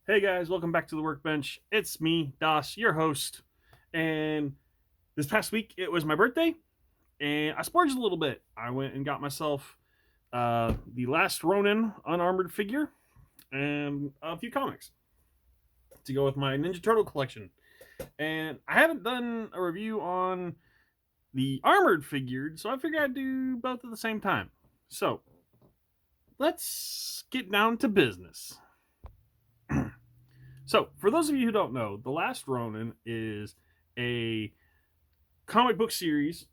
Hey guys, welcome back to the workbench. It's me, Das, your host. And this past week it was my birthday, and I splurged a little bit. I went and got myself the Last Ronin unarmored figure and a few comics to go with my Ninja Turtle collection. And I haven't done a review on the armored figure, so I figured I'd do both at the same time. So let's get down to business. So, for those of you who don't know, The Last Ronin is a comic book series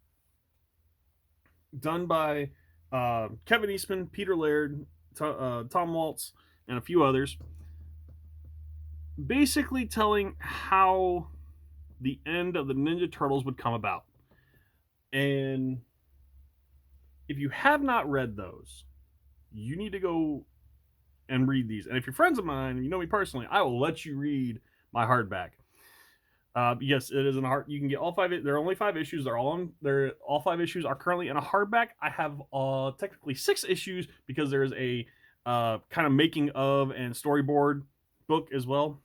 done by Kevin Eastman, Peter Laird, Tom Waltz, and a few others, basically telling how the end of the Ninja Turtles would come about. And if you have not read those, you need to go and read these. And if you're friends of mine, and you know me personally, I will let you read my hardback. Yes, it is in a hard. You can get all five. There are only 5 issues. They're all on. They're all 5 issues are currently in a hardback. I have technically 6 issues because there's a kind of making of and storyboard book as well.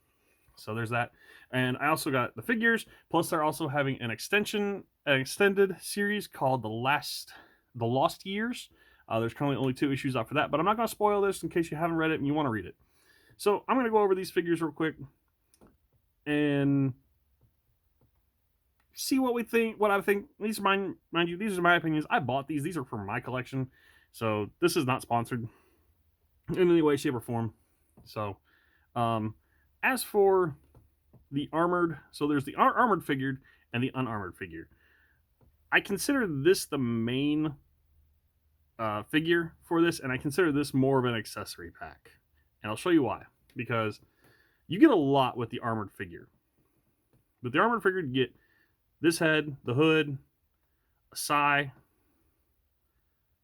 So there's that, and I also got the figures. Plus, they're also having an extended series called the Lost Years. There's currently only 2 issues out for that, but I'm not going to spoil this in case you haven't read it and you want to read it. So I'm going to go over these figures real quick and see what we think, what I think. These are mind you, these are my opinions. I bought these. These are from my collection. So this is not sponsored in any way, shape, or form. So, as for the armored, so there's the armored figure and the unarmored figure. I consider this the main figure for this, and I consider this more of an accessory pack. And I'll show you why. Because you get a lot with the armored figure. With the armored figure, you get this head, the hood, a sai,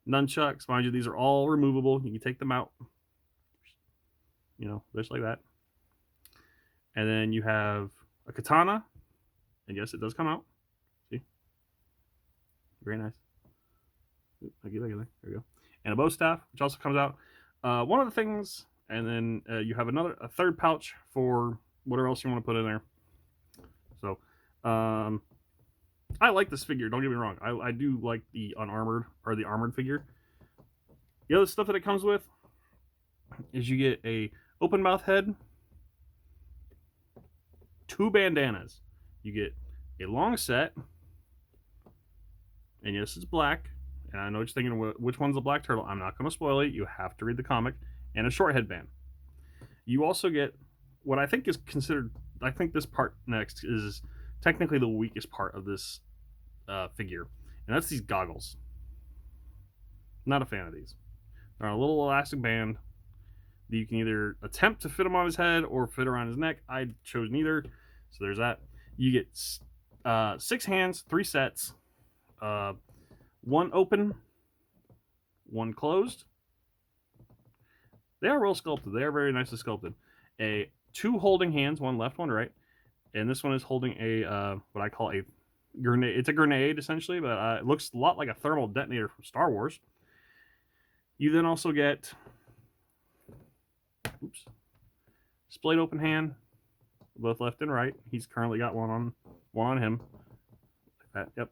nunchucks. Mind you, these are all removable. You can take them out, just like that. And then you have a katana, and yes, it does come out. See, very nice. There we go. And a bow staff, which also comes out. One of the things, and then you have a third pouch for whatever else you want to put in there. So, I like this figure. Don't get me wrong. I do like the unarmored or the armored figure. The other stuff that it comes with is you get a open mouth head, 2 bandanas. You get a long set, and yes, it's black. And I know what you're thinking, which one's the black turtle? I'm not going to spoil it. You have to read the comic. And a short headband. You also get what I think is considered. I think this part next is technically the weakest part of this figure, and that's these goggles. Not a fan of these. They're on a little elastic band that you can either attempt to fit them on his head or fit around his neck. I chose neither, so there's that. You get 6 hands, 3 sets, 1 open, 1 closed. They are well sculpted. They are very nicely sculpted. 2 holding hands, 1 left, 1 right, and this one is holding a what I call a grenade. It's a grenade essentially, but it looks a lot like a thermal detonator from Star Wars. You then also get splayed open hand, both left and right. He's currently got one on him. Like that. Yep.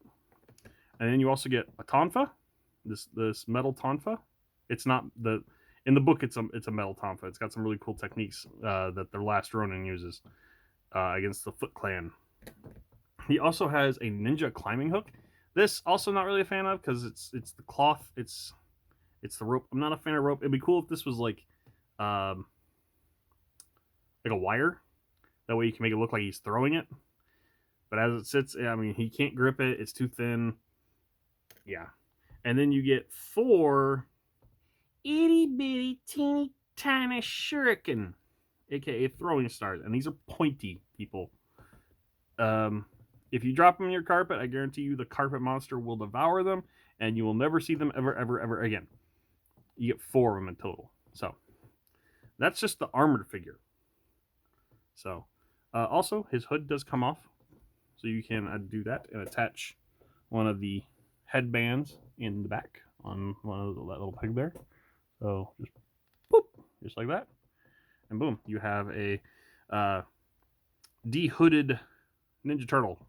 And then you also get a tonfa, this metal tonfa. It's not the in the book. It's a metal tonfa. It's got some really cool techniques that the Last Ronin uses against the Foot Clan. He also has a ninja climbing hook. This also not really a fan of because it's the cloth. It's the rope. I'm not a fan of rope. It'd be cool if this was like a wire. That way you can make it look like he's throwing it. But as it sits, I mean, he can't grip it. It's too thin. Yeah. And then you get 4 itty bitty teeny tiny shuriken, aka throwing stars, and these are pointy, people. If you drop them in your carpet, I guarantee you the carpet monster will devour them, and you will never see them ever again. You get 4 of them in total. So that's just the armored figure. So also his hood does come off, so you can do that and attach one of the headbands in the back on one of that little peg there. So just boop, just like that. and boom, you have a de-hooded Ninja Turtle.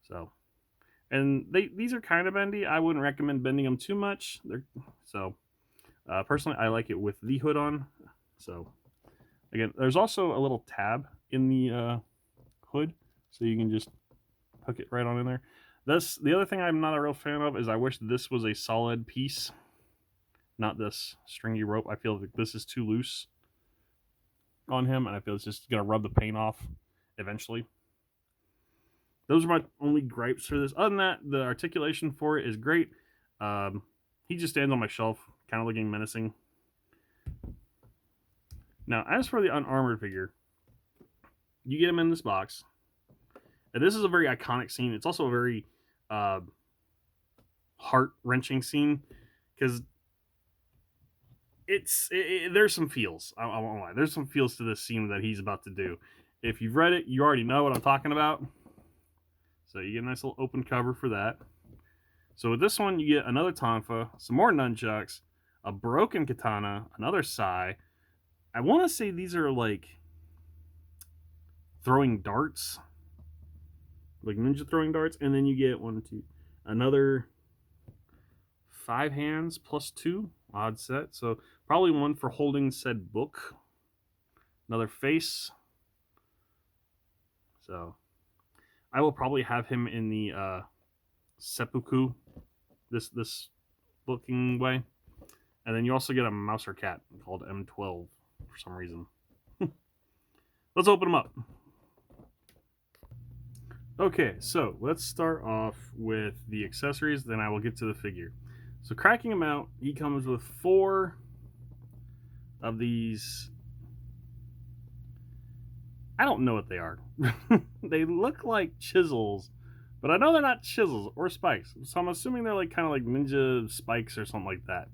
So, and these are kind of bendy. I wouldn't recommend bending them too much. Personally, I like it with the hood on. So, again, there's also a little tab in the hood, so you can just hook it right on in there. The other thing I'm not a real fan of is I wish this was a solid piece, not this stringy rope. I feel like this is too loose on him, and I feel it's just gonna rub the paint off eventually. Those are my only gripes for this. Other than that, the articulation for it is great. He just stands on my shelf, kind of looking menacing. Now, as for the unarmored figure, you get him in this box. And this is a very iconic scene. It's also a very heart-wrenching scene because there's some feels. I won't lie. There's some feels to this scene that he's about to do. If you've read it, you already know what I'm talking about. So you get a nice little open cover for that. So with this one, you get another tonfa, some more nunchucks, a broken katana, another sai. I want to say these are like throwing darts, like ninja throwing darts, and then you get another 5 hands plus 2, odd set. So probably one for holding said book. Another face. So I will probably have him in the seppuku, this looking way. And then you also get a mouser cat called M12 for some reason. Let's open them up. Okay, so let's start off with the accessories, then I will get to the figure. So cracking him out, he comes with 4 of these. I don't know what they are. They look like chisels, but I know they're not chisels or spikes. So I'm assuming they're like kind of like ninja spikes or something like that.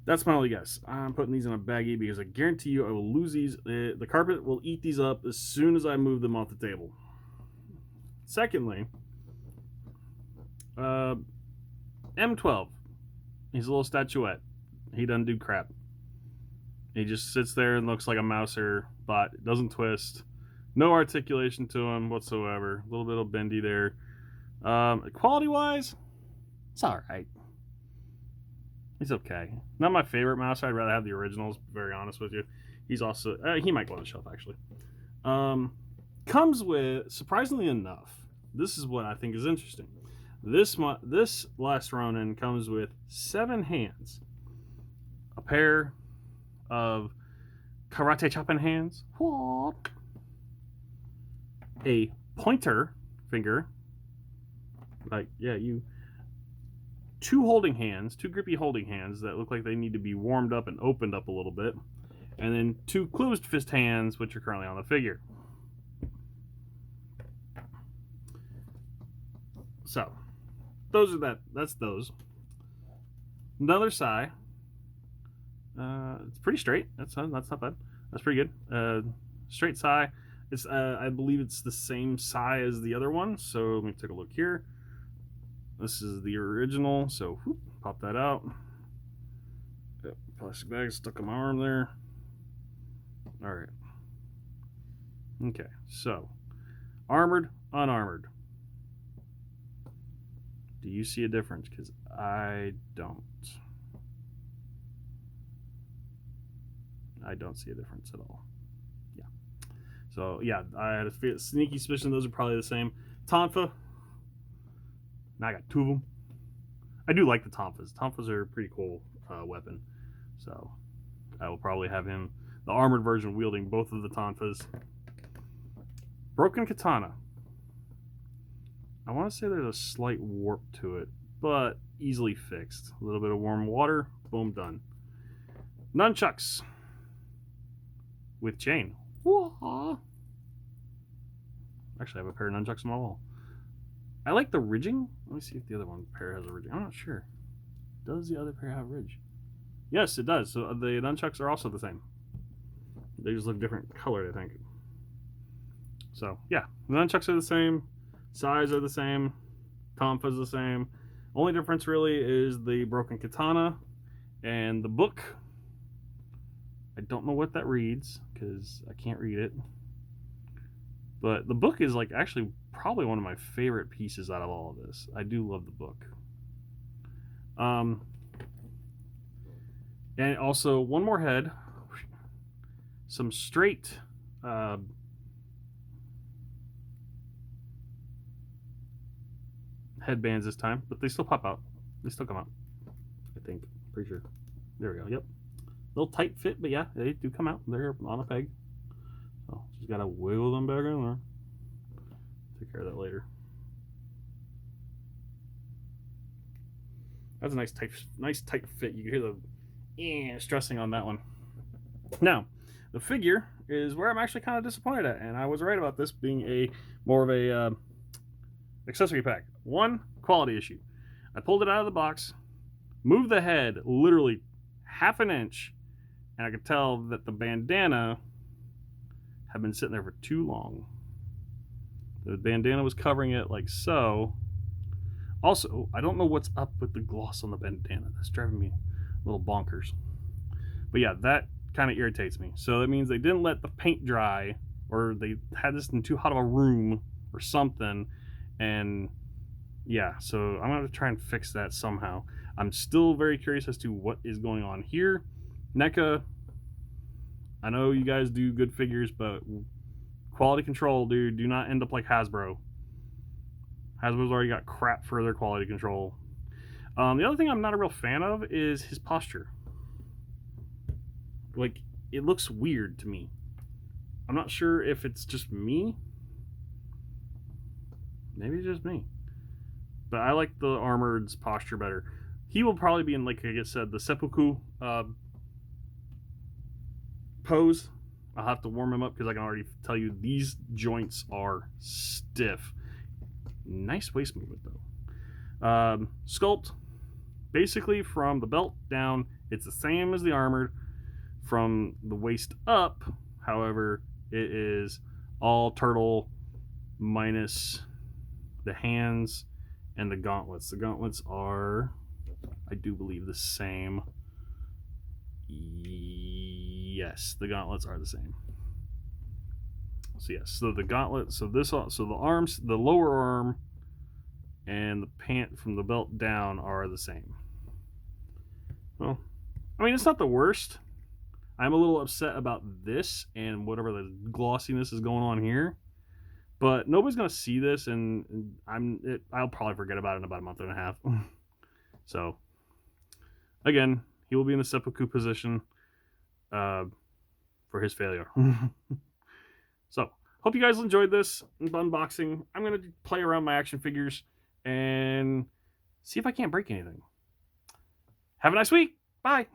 That's my only guess. I'm putting these in a baggie because I guarantee you I will lose these. The carpet will eat these up as soon as I move them off the table. Secondly, M12. He's a little statuette. He doesn't do crap. He just sits there and looks like a mouser, but doesn't twist. No articulation to him whatsoever. A little bit of bendy there. Quality-wise, it's all right. He's okay. Not my favorite mouse. I'd rather have the originals, to be very honest with you. He's also... he might go on the shelf, actually. Comes with, surprisingly enough, this is what I think is interesting. This Last Ronin comes with 7 hands. A pair of karate chopping hands. A pointer finger. Like, yeah, 2 holding hands, 2 grippy holding hands that look like they need to be warmed up and opened up a little bit. And then 2 closed fist hands, which are currently on the figure. So, that's those. Another sai. It's pretty straight. That's not bad. That's pretty good. Straight sai. It's I believe it's the same sai as the other one. So let me take a look here. This is the original. So whoop, pop that out. Yep, plastic bag stuck in my arm there. All right. Okay. So armored, unarmored. Do you see a difference? Because I don't. I don't see a difference at all. Yeah. So, yeah, I had a sneaky suspicion those are probably the same. Tonfa. Now I got 2 of them. I do like the Tonfas. Tonfas are a pretty cool weapon. So, I will probably have him, the armored version, wielding both of the Tonfas. Broken katana. I want to say there's a slight warp to it, but easily fixed. A little bit of warm water. Boom, done. Nunchucks. With chain. Whoa. Actually, I have a pair of nunchucks on my wall. I like the ridging. Let me see if the other one pair has a ridging. I'm not sure. Does the other pair have ridge? Yes, it does. So the nunchucks are also the same. They just look different colored, I think. So, yeah. The nunchucks are the same. Size are the same. Tonfa's the same. Only difference really is the broken katana and the book. I don't know what that reads because I can't read it. But the book is like actually probably one of my favorite pieces out of all of this. I do love the book. And also one more head, some straight headbands this time, but they still pop out. They still come out. I think. Pretty sure. There we go. Yep. Little tight fit, but yeah, they do come out. They're on a peg. So just gotta wiggle them back in there. Take care of that later. That's a nice tight fit. You can hear the stressing on that one. Now, the figure is where I'm actually kind of disappointed at, and I was right about this being a more of a accessory pack. One, quality issue. I pulled it out of the box, moved the head literally half an inch, and I could tell that the bandana had been sitting there for too long. The bandana was covering it like so. Also, I don't know what's up with the gloss on the bandana. That's driving me a little bonkers. But yeah, that kind of irritates me. So that means they didn't let the paint dry, or they had this in too hot of a room or something. And yeah, so I'm going to try and fix that somehow. I'm still very curious as to what is going on here. NECA, I know you guys do good figures, but quality control, dude. Do not end up like Hasbro. Hasbro's already got crap for their quality control. The other thing I'm not a real fan of is his posture. Like, it looks weird to me. I'm not sure if it's just me. Maybe it's just me. But I like the Armored's posture better. He will probably be in, like I said, the seppuku pose. I'll have to warm him up because I can already tell you these joints are stiff. Nice waist movement though. Sculpt, basically from the belt down, it's the same as the Armored. From the waist up, however, it is all turtle minus the hands and the gauntlets. The gauntlets are, I do believe, the same. Yes, the gauntlets are the same. So yes, so the gauntlet, so the arms, the lower arm and the pant from the belt down are the same. Well, I mean, it's not the worst. I'm a little upset about this and whatever the glossiness is going on here, but nobody's gonna see this, and I'll probably forget about it in about a month and a half. So, again, he will be in the seppuku position for his failure. So, hope you guys enjoyed this unboxing. I'm gonna play around my action figures and see if I can't break anything. Have a nice week. Bye.